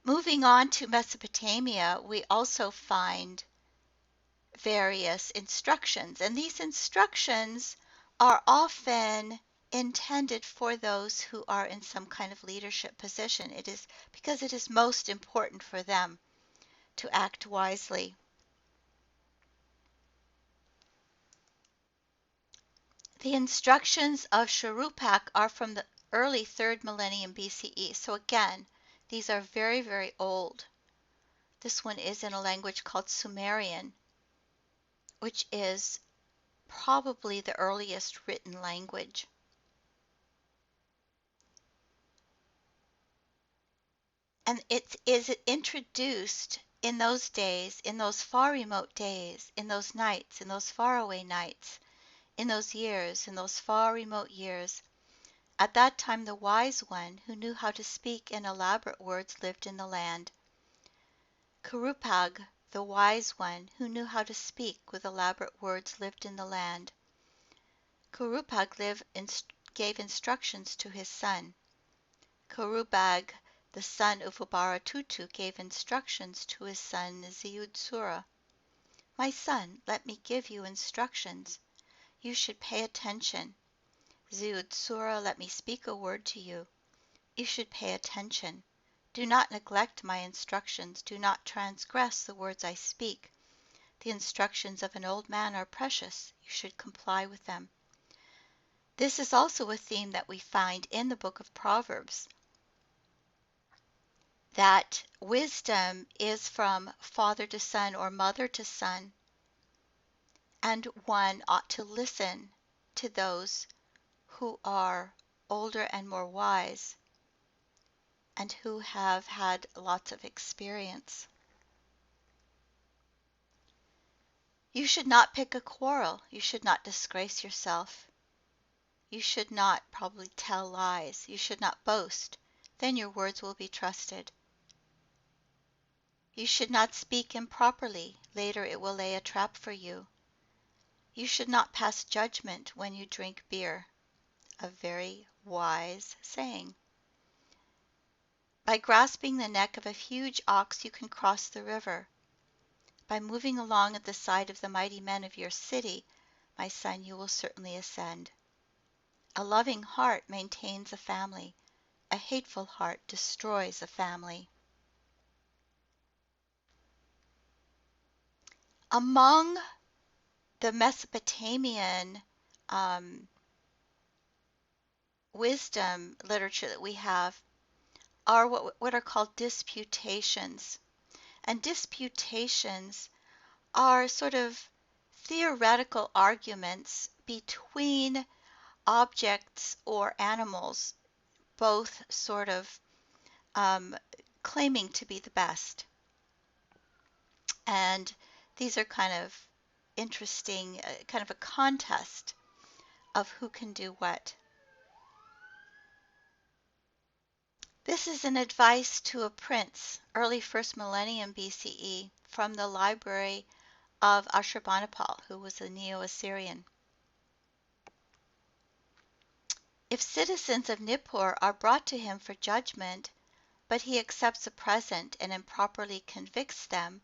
Moving on to Mesopotamia, we also find various instructions, and these instructions are often intended for those who are in some kind of leadership position. It is because it is most important for them to act wisely. The instructions of Shuruppak are from the early 3rd millennium BCE. So again, these are very, very old. This one is in a language called Sumerian, which is probably the earliest written language. And it is introduced in those days, in those far remote days, in those nights, in those faraway nights, in those years, in those far remote years. At that time the wise one, who knew how to speak in elaborate words, lived in the land. Kurupag, the wise one, who knew how to speak with elaborate words, lived in the land. Kurupag gave instructions to his son. Kurupag, the son of Ubaratutu, gave instructions to his son Ziudsura. My son, let me give you instructions. You should pay attention. Ziudsura, let me speak a word to you. You should pay attention. Do not neglect my instructions. Do not transgress the words I speak. The instructions of an old man are precious. You should comply with them. This is also a theme that we find in the book of Proverbs, that wisdom is from father to son or mother to son, and one ought to listen to those who are older and more wise and who have had lots of experience. You should not pick a quarrel. You should not disgrace yourself. You should not probably tell lies. You should not boast. Then your words will be trusted. You should not speak improperly. Later it will lay a trap for you. You should not pass judgment when you drink beer. A very wise saying. By grasping the neck of a huge ox you can cross the river. By moving along at the side of the mighty men of your city, my son, you will certainly ascend. A loving heart maintains a family. A hateful heart destroys a family. Among the Mesopotamian wisdom literature that we have are what are called disputations. And disputations are sort of theoretical arguments between objects or animals, both sort of claiming to be the best. And these are kind of interesting, kind of a contest of who can do what. This is an advice to a prince, early 1st millennium BCE, from the library of Ashurbanipal, who was a Neo-Assyrian. If citizens of Nippur are brought to him for judgment, but he accepts a present and improperly convicts them,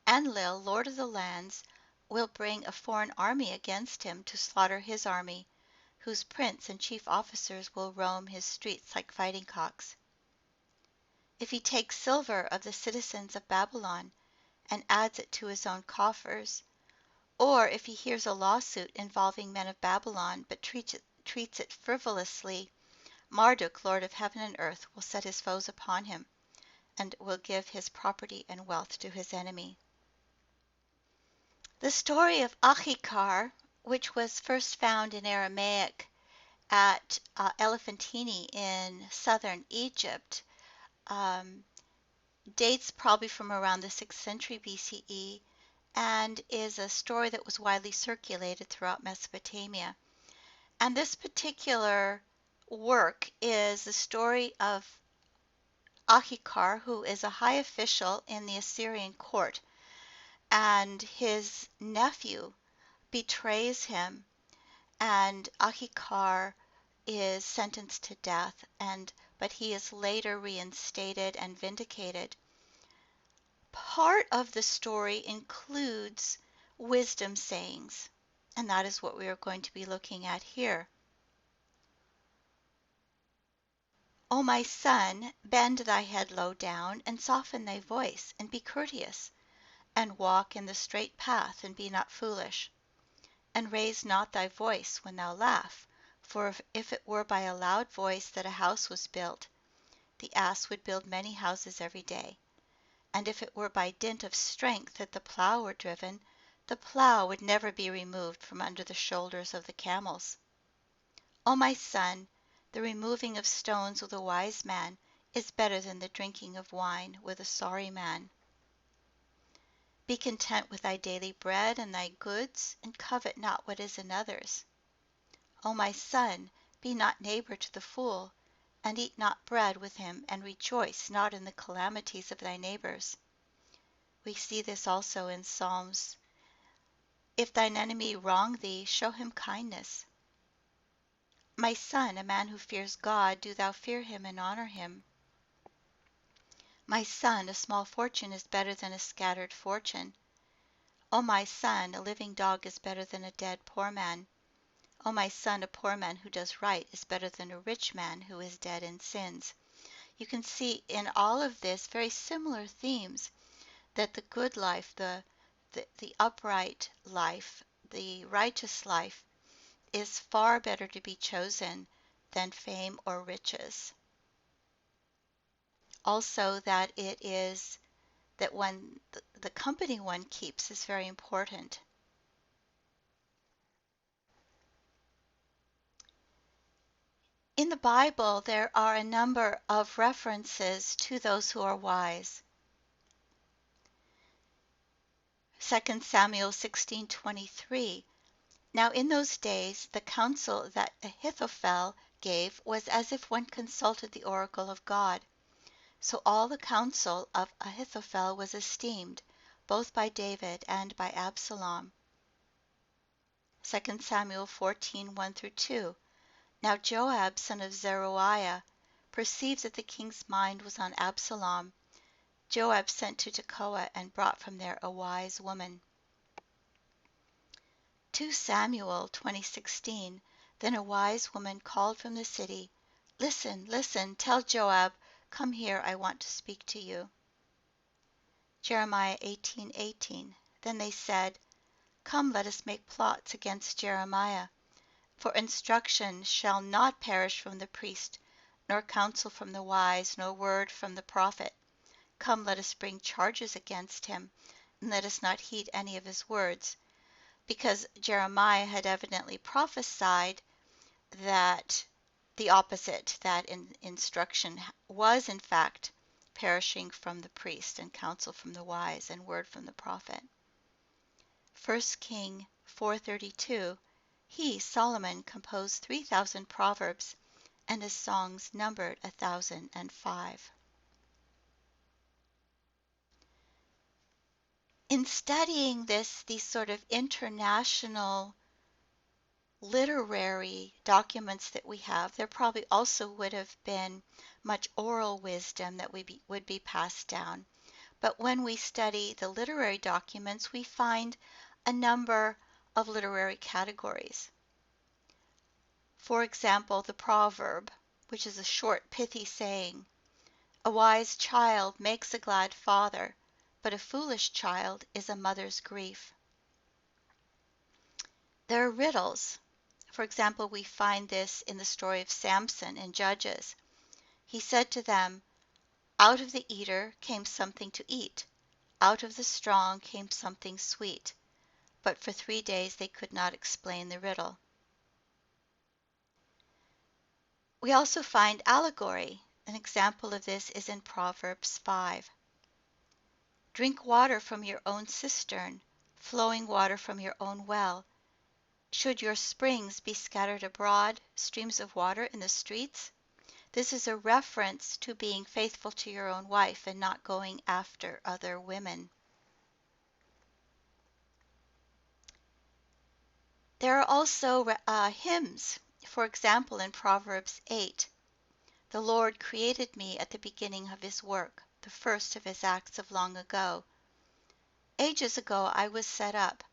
Enlil, lord of the lands, will bring a foreign army against him to slaughter his army, whose prince and chief officers will roam his streets like fighting cocks. If he takes silver of the citizens of Babylon and adds it to his own coffers, or if he hears a lawsuit involving men of Babylon but treats it frivolously, Marduk, lord of heaven and earth, will set his foes upon him and will give his property and wealth to his enemy. The story of Achikar, which was first found in Aramaic at Elephantine in southern Egypt, dates probably from around the 6th century BCE and is a story that was widely circulated throughout Mesopotamia. And this particular work is the story of Achikar, who is a high official in the Assyrian court, and his nephew betrays him, and Achikar is sentenced to death, but he is later reinstated and vindicated. part of the story includes wisdom sayings, and that is what we are going to be looking at here. O my son, bend thy head low down, and soften thy voice, and be courteous, and walk in the straight path, and be not foolish. And raise not thy voice when thou laugh, for if it were by a loud voice that a house was built, the ass would build many houses every day. And if it were by dint of strength that the plough were driven, the plough would never be removed from under the shoulders of the camels. O my son, the removing of stones with a wise man is better than the drinking of wine with a sorry man. Be content with thy daily bread and thy goods, and covet not what is another's. O my son, be not neighbor to the fool, and eat not bread with him, and rejoice not in the calamities of thy neighbors. We see this also in Psalms. If thine enemy wrong thee, show him kindness. My son, a man who fears God, do thou fear him and honor him. My son, a small fortune is better than a scattered fortune. O my son, a living dog is better than a dead poor man. O my son, a poor man who does right is better than a rich man who is dead in sins. You can see in all of this very similar themes, that the good life, the upright life, the righteous life, is far better to be chosen than fame or riches. Also, that it is that the company one keeps is very important. In the Bible, there are a number of references to those who are wise. 2 Samuel 16:23. Now in those days the counsel that Ahithophel gave was as if one consulted the oracle of God. So all the counsel of Ahithophel was esteemed, both by David and by Absalom. 2 Samuel 14:1-2. Now Joab, son of Zeruiah, perceived that the king's mind was on Absalom. Joab sent to Tekoa and brought from there a wise woman. 2 Samuel 20:16. Then a wise woman called from the city, Listen, listen, tell Joab, come here, I want to speak to you. Jeremiah 18:18. Then they said, Come, let us make plots against Jeremiah. For instruction shall not perish from the priest, nor counsel from the wise, nor word from the prophet. Come, let us bring charges against him, and let us not heed any of his words. Because Jeremiah had evidently prophesied that the opposite, that instruction was in fact perishing from the priest, and counsel from the wise, and word from the prophet. 1 King 4:32. He, Solomon, composed 3,000 proverbs, and his songs numbered 1,005. In studying these sort of international literary documents that we have, there probably also would have been much oral wisdom that would be passed down. But when we study the literary documents, we find a number of literary categories. For example, the proverb, which is a short, pithy saying, A wise child makes a glad father, but a foolish child is a mother's grief. There are riddles. For example, we find this in the story of Samson in Judges. He said to them, Out of the eater came something to eat, out of the strong came something sweet. But for 3 days they could not explain the riddle. We also find allegory. An example of this is in Proverbs 5. Drink water from your own cistern, flowing water from your own well. Should your springs be scattered abroad, streams of water in the streets? This is a reference to being faithful to your own wife and not going after other women. There are also hymns. For example, in Proverbs 8, The Lord created me at the beginning of his work, the first of his acts of long ago. Ages ago I was set up,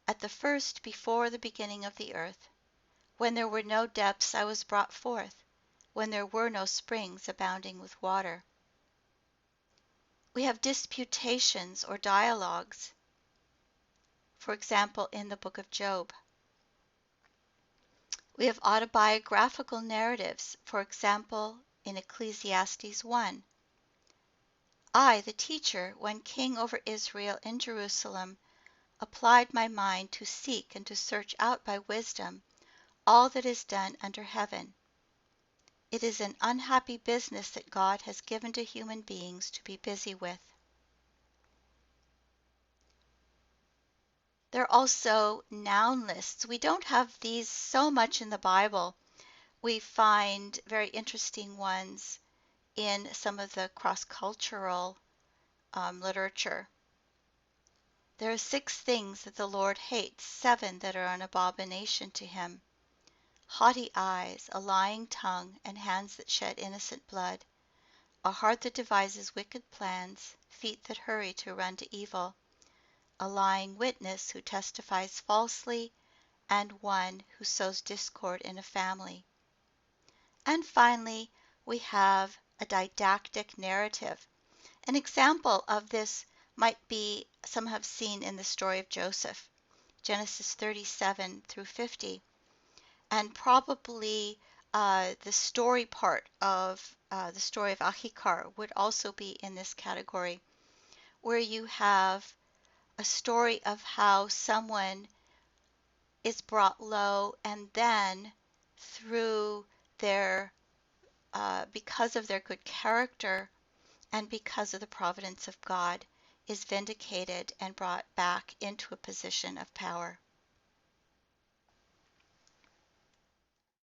at the first before the beginning of the earth. When there were no depths I was brought forth, when there were no springs abounding with water. We have disputations or dialogues, for example, in the book of Job. We have autobiographical narratives, for example, in Ecclesiastes 1. I, the teacher, when king over Israel in Jerusalem, applied my mind to seek and to search out by wisdom all that is done under heaven. It is an unhappy business that God has given to human beings to be busy with. There are also noun lists. We don't have these so much in the Bible. We find very interesting ones in some of the cross-cultural literature. There are 6 things that the Lord hates, 7 that are an abomination to him: haughty eyes, a lying tongue, and hands that shed innocent blood, a heart that devises wicked plans, feet that hurry to run to evil, a lying witness who testifies falsely, and one who sows discord in a family. And finally, we have a didactic narrative. An example of this might be, some have seen in the story of Joseph, Genesis 37 through 50, and probably the story part of the story of Achicar would also be in this category, where you have a story of how someone is brought low and then through their because of their good character and because of the providence of God is vindicated and brought back into a position of power.